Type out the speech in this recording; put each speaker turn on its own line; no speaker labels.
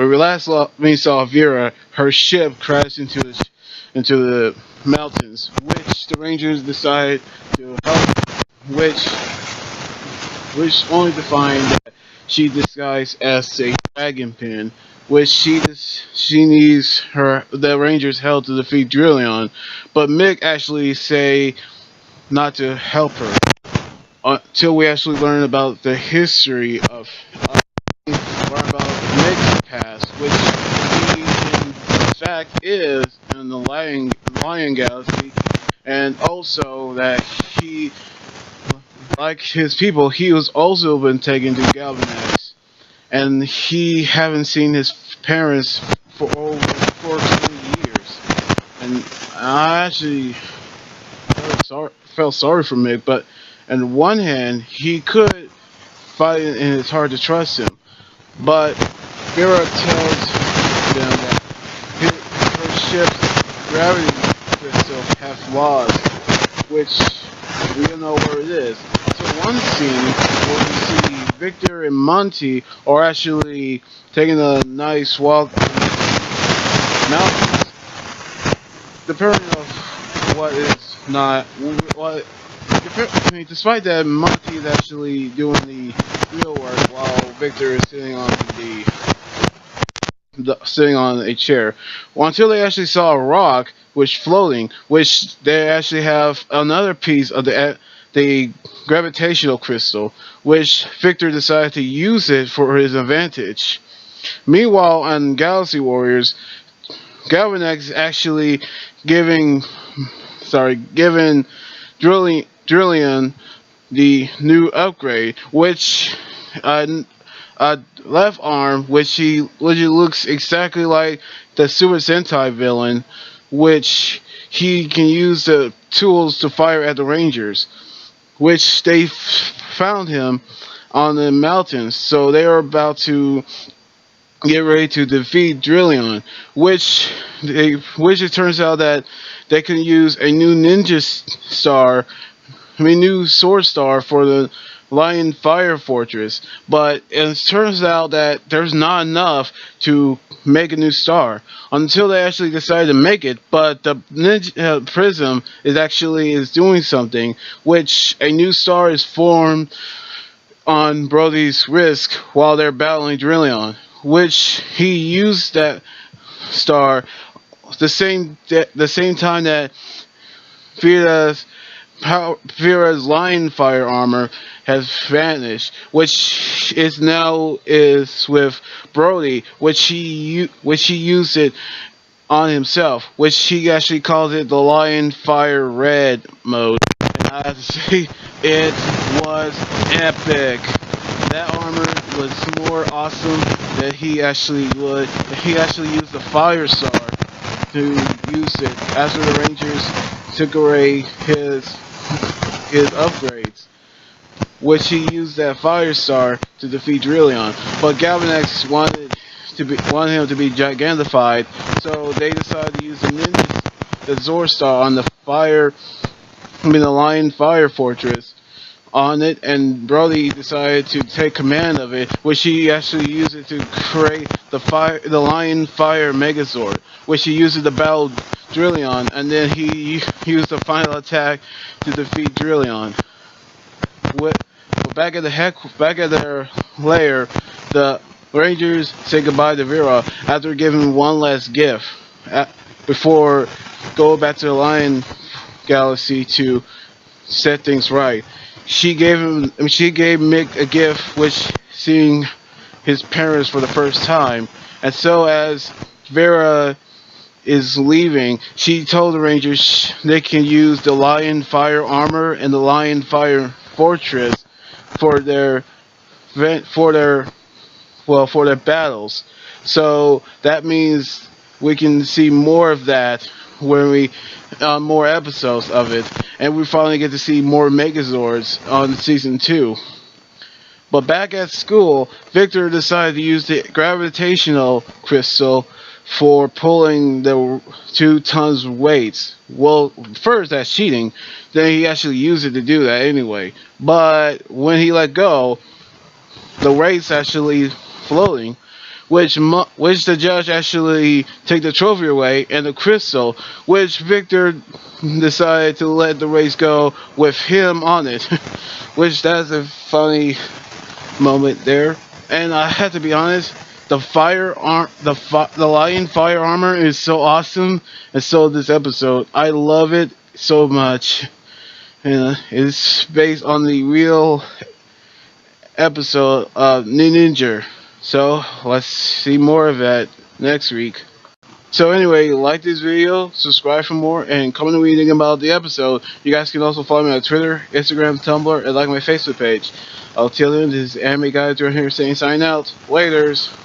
When we saw Vera, her ship crashed into the mountains, which the Rangers decided to help, which only to find that she disguised as a dragon pin, which she needs the Rangers' help to defeat Drillion, but Mick actually say not to help her until we actually learn about the history of learn about Mick's past, which he in fact is in the Lion Galaxy, and also that he, like his people, he was also been taken to Galvanax, and he haven't seen his parents for over 20 years, and I actually felt sorry for Mick, but on one hand, he could fight and it's hard to trust him. But Vera tells them that her ship's gravity crystal has flaws, which we don't know where it is. So one scene where we see Victor and Monty are actually taking a nice walk in the mountains. Depending on what is not what. Despite that, Monty is actually doing the real work while Victor is sitting on a chair. Well, until they actually saw a rock which floating, which they actually have another piece of the gravitational crystal, which Victor decided to use it for his advantage. Meanwhile, on Galaxy Warriors, Galvanax is actually giving Drillion the new upgrade, which left arm, which looks exactly like the Super Sentai villain, which he can use the tools to fire at the Rangers, which they found him on the mountains, so they are about to get ready to defeat Drillion, which it turns out that they can use a new new sword star for the Lion Fire Fortress, but it turns out that there's not enough to make a new star until they actually decide to make it. But the Ninja Prism is doing something, which a new star is formed on Brody's wrist while they're battling Drillion, which he used that star the same time that Vera's Lion Fire armor has vanished, which is with Brody, which he used it on himself, which he actually calls it the Lion Fire Red mode. And I have to say, it was epic. That armor was more awesome that he actually used the Fire Star to use it after the Rangers took away his upgrades, which he used that Fire Star to defeat Drillion. But Galvanax wanted him to be gigantified, so they decided to use the Zord Star on the Lion Fire Fortress on it, and Brody decided to take command of it, which he actually used it to create the Lion Fire Megazord, which he used to battle Drillion, and then he used the final attack to defeat Drillion. Back at their lair, the Rangers say goodbye to Vera after giving one last gift before going back to the Lion Galaxy to set things right. She gave Mick a gift, which seeing his parents for the first time, and so as Vera is leaving, she told the Rangers they can use the Lion Fire armor and the Lion Fire Fortress for their battles. So that means we can see more of that when we more episodes of it, and we finally get to see more Megazords on season 2. But back at school, Victor decided to use the gravitational crystal for pulling the 2 tons weights. Well, first that's cheating, then he actually used it to do that anyway. But when he let go, the weight's actually floating, which the judge actually take the trophy away, and the crystal, which Victor decided to let the race go with him on it, which that's a funny moment there. And I have to be honest, the lion fire armor is so awesome, and so this episode, I love it so much. And it's based on the real episode of Ninja. So let's see more of that next week. So anyway, like this video, subscribe for more, and comment what you think about the episode. You guys can also follow me on Twitter, Instagram, Tumblr, and like my Facebook page. I'll tell you, this is Anime Guy here saying sign out. Laters.